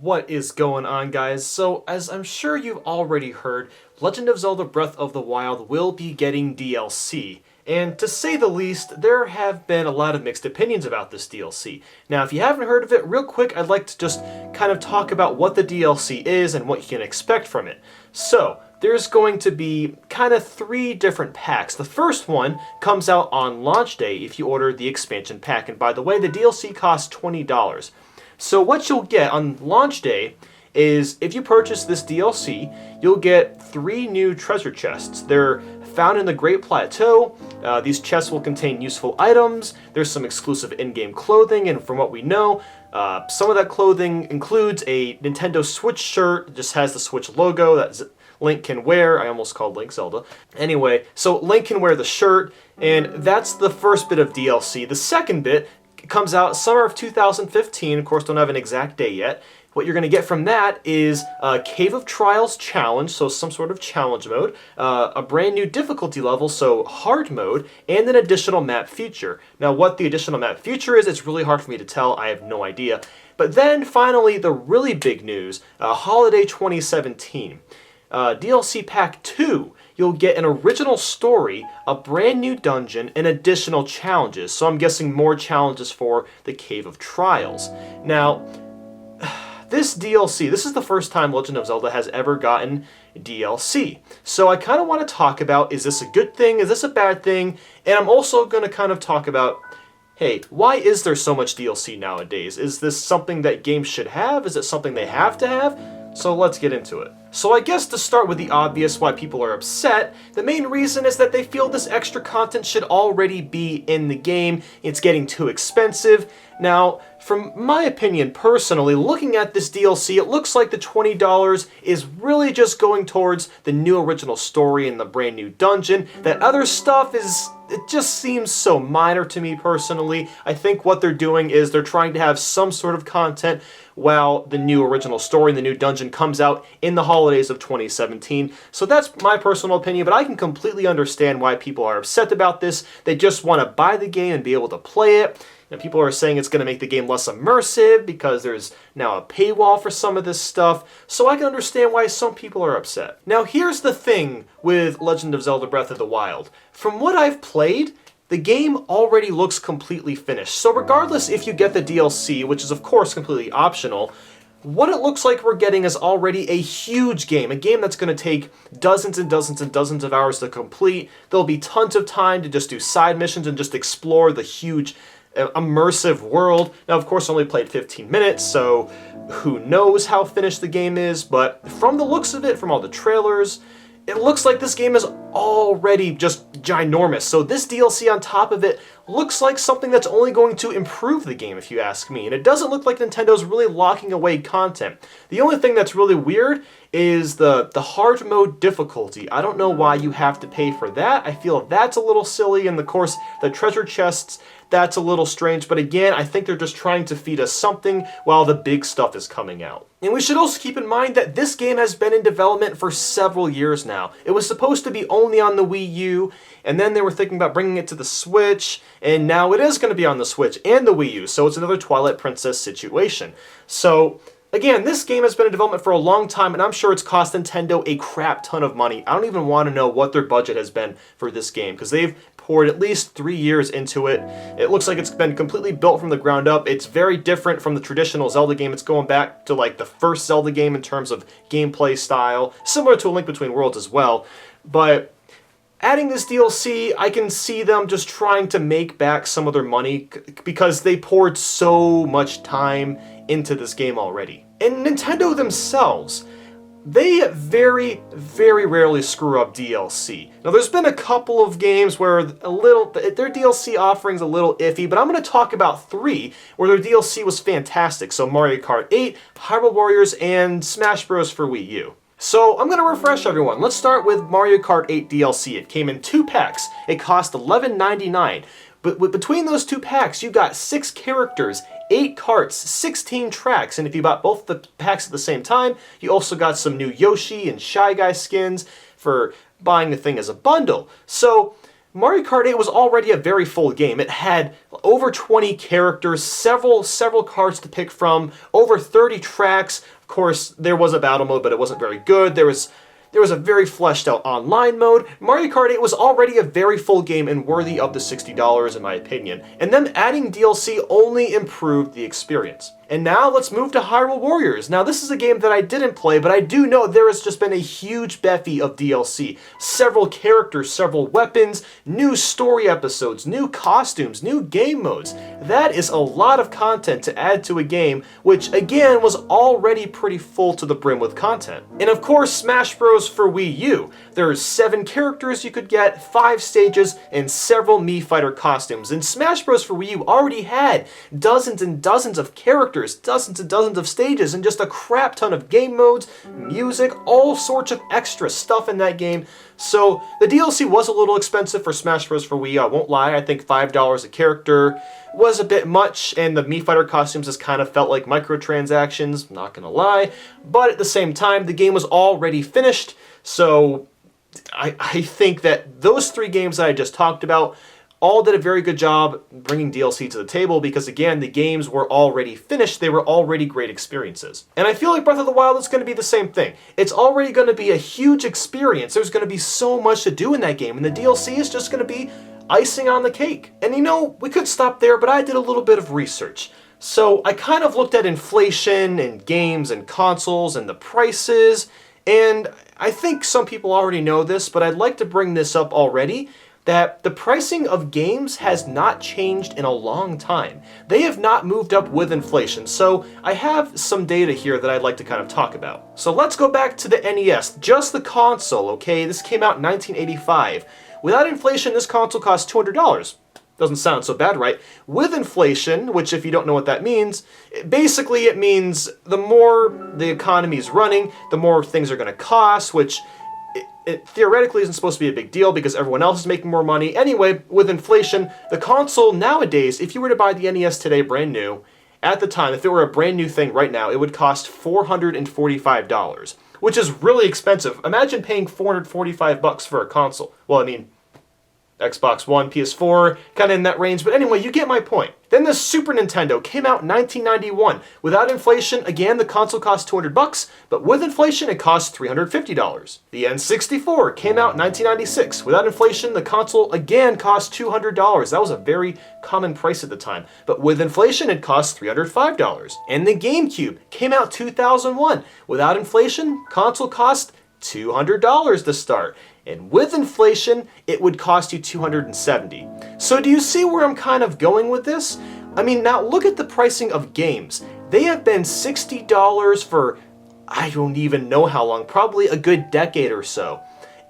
What is going on, guys? So, as I'm sure you've already heard, Legend of Zelda Breath of the Wild will be getting DLC. And to say the least, there have been a lot of mixed opinions about this DLC. Now, if you haven't heard of it, real quick, I'd like to just kind of talk about what the DLC is and what you can expect from it. So, there's going to be kind of 3 different packs. The first one comes out on launch day if you order the expansion pack. And by the way, the DLC costs $20. So what you'll get on launch day is, if you purchase this DLC, you'll get 3 new treasure chests. They're found in the Great Plateau. These chests will contain useful items. There's some exclusive in-game clothing, and from what we know, some of that clothing includes a Nintendo Switch shirt. It just has the Switch logo that Link can wear. I almost called Link Zelda. Anyway, so Link can wear the shirt, and that's the first bit of DLC. The second bit comes out summer of 2015. Of course, don't have an exact day yet. What you're going to get from that is a Cave of Trials challenge, so some sort of challenge mode, a brand new difficulty level, so hard mode, and an additional map feature. Now, what the additional map feature is, it's really hard for me to tell. I have no idea. But then, finally, the really big news, Holiday 2017. DLC Pack 2. You'll get an original story, a brand new dungeon, and additional challenges. So I'm guessing more challenges for the Cave of Trials. Now, this DLC, this is the first time Legend of Zelda has ever gotten DLC. So I kind of want to talk about, is this a good thing? Is this a bad thing? And I'm also going to kind of talk about, hey, why is there so much DLC nowadays? Is this something that games should have? Is it something they have to have? So let's get into it. So I guess to start with the obvious why people are upset, the main reason is that they feel this extra content should already be in the game. It's getting too expensive. Now, from my opinion personally, looking at this DLC, it looks like the $20 is really just going towards the new original story and the brand new dungeon. That other stuff it just seems so minor to me personally. I think what they're doing is they're trying to have some sort of content while the new original story and the new dungeon comes out in the holidays of 2017. So that's my personal opinion, but I can completely understand why people are upset about this. They just want to buy the game and be able to play it. And people are saying it's going to make the game less immersive because there's now a paywall for some of this stuff. So I can understand why some people are upset. Now here's the thing with Legend of Zelda Breath of the Wild. From what I've played, the game already looks completely finished. So regardless if you get the DLC, which is of course completely optional, what it looks like we're getting is already a huge game. A game that's going to take dozens and dozens and dozens of hours to complete. There'll be tons of time to just do side missions and just explore the huge immersive world. Now, of course, I only played 15 minutes, so who knows how finished the game is, but from the looks of it, from all the trailers, it looks like this game is already just ginormous. So this DLC on top of it looks like something that's only going to improve the game, if you ask me. And it doesn't look like Nintendo's really locking away content. The only thing that's really weird is the hard mode difficulty. I don't know why you have to pay for that. I feel that's a little silly. And of course, the treasure chests, that's a little strange. But again, I think they're just trying to feed us something while the big stuff is coming out. And we should also keep in mind that this game has been in development for several years now. It was supposed to be only on the Wii U, and then they were thinking about bringing it to the Switch, and now it is going to be on the Switch and the Wii U, so it's another Twilight Princess situation. So again, this game has been in development for a long time, and I'm sure it's cost Nintendo a crap ton of money. I don't even want to know what their budget has been for this game, because they've poured at least 3 years into it. It looks like it's been completely built from the ground up. It's very different from the traditional Zelda game. It's going back to like the first Zelda game in terms of gameplay style, similar to A Link Between Worlds as well. But adding this DLC, I can see them just trying to make back some of their money because they poured so much time into this game already. And Nintendo themselves, they very, very rarely screw up DLC. Now, there's been a couple of games where their DLC offering's a little iffy, but I'm going to talk about 3 where their DLC was fantastic. So Mario Kart 8, Hyrule Warriors, and Smash Bros. For Wii U. So I'm going to refresh everyone. Let's start with Mario Kart 8 DLC. It came in 2 packs. It cost $11.99. But between those 2 packs, you got 6 characters, 8 carts, 16 tracks, and if you bought both the packs at the same time, you also got some new Yoshi and Shy Guy skins for buying the thing as a bundle. So Mario Kart 8 was already a very full game. It had over 20 characters, several carts to pick from, over 30 tracks. Of course, there was a battle mode, but it wasn't very good. There was a very fleshed out online mode. Mario Kart 8 was already a very full game and worthy of the $60 in my opinion. And them adding DLC only improved the experience. And now let's move to Hyrule Warriors. Now this is a game that I didn't play, but I do know there has just been a huge bevy of DLC. Several characters, several weapons, new story episodes, new costumes, new game modes. That is a lot of content to add to a game, which again was already pretty full to the brim with content. And of course, Smash Bros. For Wii U. There's 7 characters you could get, 5 stages, and several Mii Fighter costumes. And Smash Bros. For Wii U already had dozens and dozens of characters, dozens and dozens of stages, and just a crap ton of game modes, music, all sorts of extra stuff in that game. So the DLC was a little expensive for Smash Bros. For Wii U, I won't lie. I think $5 a character was a bit much, and the Mii Fighter costumes just kind of felt like microtransactions, not gonna lie. But at the same time, the game was already finished, so I think that those 3 games that I just talked about all did a very good job bringing DLC to the table because, again, the games were already finished. They were already great experiences. And I feel like Breath of the Wild is going to be the same thing. It's already going to be a huge experience. There's going to be so much to do in that game, and the DLC is just going to be icing on the cake. And you know, we could stop there, but I did a little bit of research. So I kind of looked at inflation and games and consoles and the prices, and I think some people already know this, but I'd like to bring this up already, that the pricing of games has not changed in a long time. They have not moved up with inflation, so I have some data here that I'd like to kind of talk about. So let's go back to the NES, just the console, okay? This came out in 1985. Without inflation, this console cost $200. Doesn't sound so bad, right? With inflation, which if you don't know what that means, basically it means the more the economy is running, the more things are going to cost, which it theoretically isn't supposed to be a big deal because everyone else is making more money. Anyway, with inflation, the console nowadays, if you were to buy the NES today brand new, at the time, if it were a brand new thing right now, it would cost $445, which is really expensive. Imagine paying $445 for a console. Well, I mean, Xbox One, PS4, kind of in that range, but anyway, you get my point. Then the Super Nintendo came out in 1991. Without inflation, again, the console cost $200, but with inflation, it cost $350. The N64 came out in 1996. Without inflation, the console again cost $200. That was a very common price at the time, but with inflation, it cost $305. And the GameCube came out 2001. Without inflation, console cost $200 to start. And with inflation, it would cost you $270. So do you see where I'm kind of going with this? I mean, now look at the pricing of games. They have been $60 for, I don't even know how long, probably a good decade or so.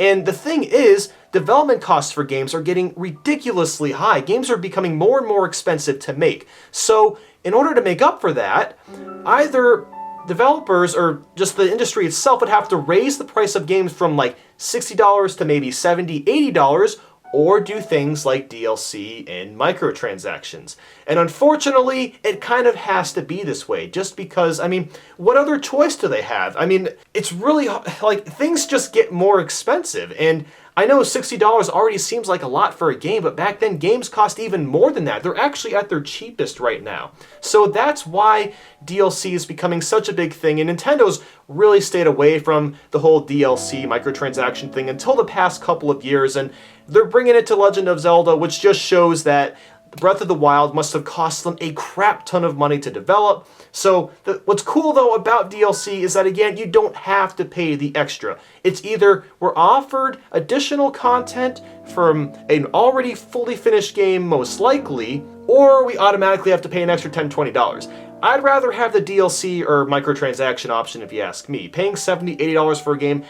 And the thing is, development costs for games are getting ridiculously high. Games are becoming more and more expensive to make. So in order to make up for that, either developers or just the industry itself would have to raise the price of games from like $60 to maybe $70, $80, or do things like DLC and microtransactions. And unfortunately, it kind of has to be this way, just because, I mean, what other choice do they have? I mean, it's really, like, things just get more expensive, and I know $60 already seems like a lot for a game, but back then games cost even more than that. They're actually at their cheapest right now. So that's why DLC is becoming such a big thing, and Nintendo's really stayed away from the whole DLC microtransaction thing until the past couple of years, and they're bringing it to Legend of Zelda, which just shows that Breath of the Wild must have cost them a crap ton of money to develop. So what's cool though about DLC is that, again, you don't have to pay the extra. It's either we're offered additional content from an already fully finished game, most likely, or we automatically have to pay an extra $10, $20. I'd rather have the DLC or microtransaction option if you ask me. Paying $70, $80 for a game,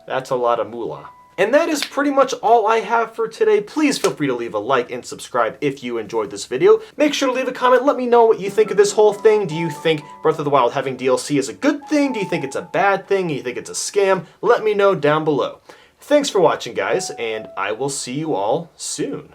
that's a lot of moolah. And that is pretty much all I have for today. Please feel free to leave a like and subscribe if you enjoyed this video. Make sure to leave a comment. Let me know what you think of this whole thing. Do you think Breath of the Wild having DLC is a good thing? Do you think it's a bad thing? Do you think it's a scam? Let me know down below. Thanks for watching, guys, and I will see you all soon.